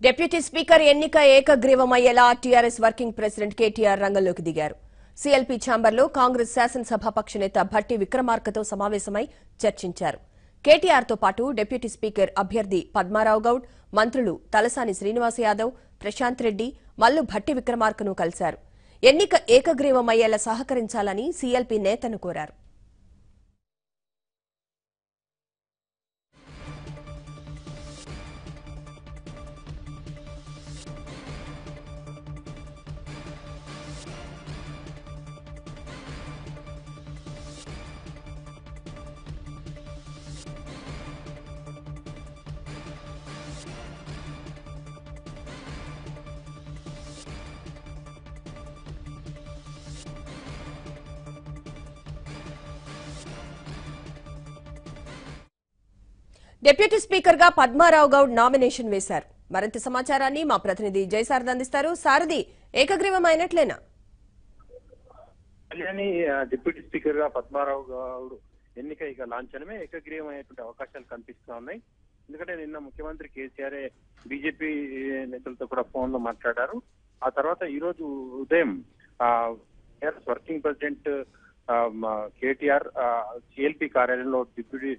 Deputy speaker ఎన్నిక ఏకగ్రీవమయ్యేలా TRS working president KTR రంగంలోకి దిగారు. సీఎల్పీ ఛాంబర్లో కాంగ్రెస్ శాసనసభాపక్ష నేత భట్టి విక్రమార్కతో సమావేశమై చర్చించారు. కేటీఆర్తో పాటు డిప్యూటీ స్పీకర్ అభ్యర్థి పద్మారావు గౌడ్, మంత్రులు తలసాని శ్రీనివాస్ యాదవ్, ప్రశాంత్ రెడ్డి, మల్లు భట్టి విక్రమార్కను కలిశారు. ఎన్నిక ఏకగ్రీవమయ్యేలా సహకరించాలని సీఎల్పీ నేతను కోరారు. డిప్యూటీ స్పీకర్ గా పద్మారావు గౌడ్ నామినేషన్ వేశారు. మరింత సమాచారాన్ని మా ప్రతినిధి జయసారథి అందిస్తారు. సారథి, ఏకగ్రీవమైనట్లేనా? డిప్యూటీ స్పీకర్ గా పద్మారావు గౌడ్ ఎన్నిక ఇక లాంఛనమే ఏకగ్రీవమైనటువంటి అవకాశాలు కనిపిస్తా ఉన్నాయి. ఎందుకంటే నిన్న ముఖ్యమంత్రి కేసీఆర్ బీజేపీ నేతలతో కూడా ఫోన్ లో మాట్లాడారు. ఆ తర్వాత ఈ రోజు ఉదయం వర్కింగ్ ప్రెసిడెంట్ కేటీఆర్ సిఎల్పీ కార్యాలయంలో డిప్యూటీ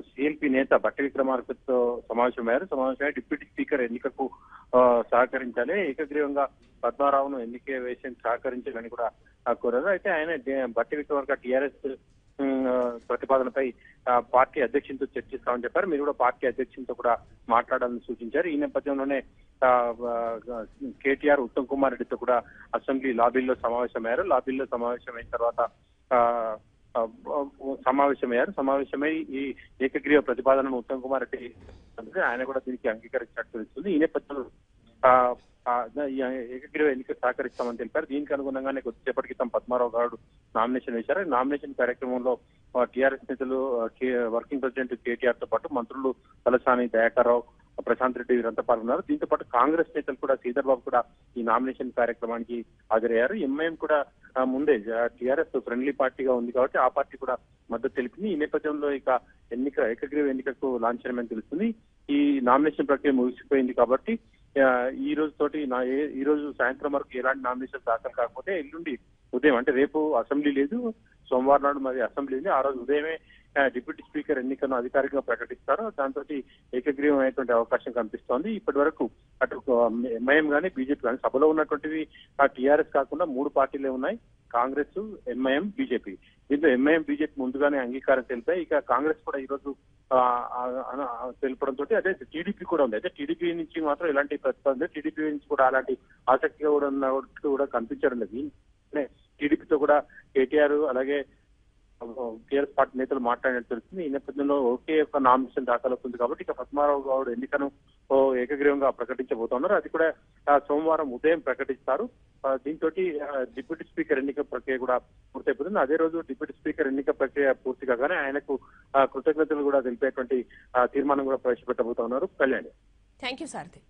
సిఎల్పీ నేత భట్టి విక్రమార్కతో సమావేశమై డిప్యూటీ స్పీకర్ ఎన్నికకు సహకరించాలి, ఏకగ్రీవంగా పద్మారావును ఎన్నిక వేసేందుకు సహకరించాలని కూడా కోరారు. అయితే ఆయన భట్టి విక్రమార్క టీఆర్ఎస్ ప్రతిపాదనపై పార్టీ అధ్యక్షునితో చర్చిస్తామని చెప్పారు. మీరు కూడా పార్టీ అధ్యక్షునితో కూడా మాట్లాడాలని సూచించారు. ఈ నేపథ్యంలోనే కేటీఆర్ ఉత్తమ్ కుమార్ రెడ్డితో కూడా అసెంబ్లీ లాబీల్లో సమావేశమైన తర్వాత సమావేశమై ఈ ఏకగ్రీవ ప్రతిపాదనను ఉత్తమ్ కుమార్ రెడ్డి ఆయన కూడా దీనికి అంగీకరించినట్టు తెలుస్తుంది. ఈ నేపథ్యంలో ఏకగ్రీవ ఎన్నిక సహకరిస్తామని తెలిపారు. దీనికి అనుగుణంగానే కొద్దిసేపటి క్రితం పద్మారావు గౌడ్ నామినేషన్ వేశారు. నామినేషన్ కార్యక్రమంలో టీఆర్ఎస్ నేతలు వర్కింగ్ ప్రెసిడెంట్ కేటీఆర్ తో పాటు మంత్రులు తలసాని, దయాకర్ రావు, ప్రశాంత్ రెడ్డి వీరంతా పాల్గొన్నారు. దీంతో పాటు కాంగ్రెస్ నేతలు కూడా శ్రీధర్ బాబు కూడా ఈ నామినేషన్ కార్యక్రమానికి హాజరయ్యారు. ఎంఐఎం కూడా ముందే టీఆర్ఎస్ ఫ్రెండ్లీ పార్టీగా ఉంది కాబట్టి ఆ పార్టీ కూడా మద్దతు తెలిపింది. ఈ నేపథ్యంలో ఇక ఏకగ్రీవ ఎన్నికకు లాంఛనమని తెలుస్తుంది. ఈ నామినేషన్ ప్రక్రియ ముగిసిపోయింది కాబట్టి ఈ రోజు సాయంత్రం వరకు ఎలాంటి నామినేషన్ దాఖలు కాకపోతే ఎల్లుండి ఉదయం, అంటే రేపు అసెంబ్లీ లేదు, సోమవారం నాడు మరి అసెంబ్లీ ఉంది. ఆ రోజు ఉదయమే డిప్యూటీ స్పీకర్ ఎన్నికను అధికారికంగా ప్రకటిస్తారు. దాంతో ఏకగ్రీవం అయ్యేటువంటి అవకాశం కనిపిస్తోంది. ఇప్పటి వరకు అటు ఎంఐఎం గానీ బీజేపీ కానీ సభలో ఉన్నటువంటివి టీఆర్ఎస్ కాకుండా 3 పార్టీలే ఉన్నాయి, కాంగ్రెస్, ఎంఐఎం, బీజేపీ. దీంట్లో ఎంఐఎం, బీజేపీ ముందుగానే అంగీకారం తెలిపాయి. ఇక కాంగ్రెస్ కూడా ఈ రోజు తెలపడంతో అదే టీడీపీ కూడా ఉంది. అయితే టీడీపీ నుంచి మాత్రం ఎలాంటి ప్రతిపాదన, టీడీపీ నుంచి కూడా అలాంటి ఆసక్తిగా కూడా కనిపించడం లేదు. టీడీపీతో కూడా కేటీఆర్ అలాగే టీఆర్ఎస్ పార్టీ నేతలు మాట్లాడినట్టు తెలుస్తుంది. ఈ నేపథ్యంలో ఒకే ఒక నామినేషన్ దాఖలు అవుతుంది కాబట్టి ఇక పద్మారావు గౌడ్ ఎన్నికను ఏకగ్రీవంగా ప్రకటించబోతున్నారు. అది కూడా సోమవారం ఉదయం ప్రకటిస్తారు. దీంతో డిప్యూటీ స్పీకర్ ఎన్నిక ప్రక్రియ కూడా పూర్తయిపోతుంది. అదే రోజు డిప్యూటీ స్పీకర్ ఎన్నిక ప్రక్రియ పూర్తి కాగానే ఆయనకు కృతజ్ఞతలు కూడా తెలిపేటువంటి తీర్మానం కూడా ప్రవేశపెట్టబోతున్నారు. కళ్యాణి. Thank you Sarathi.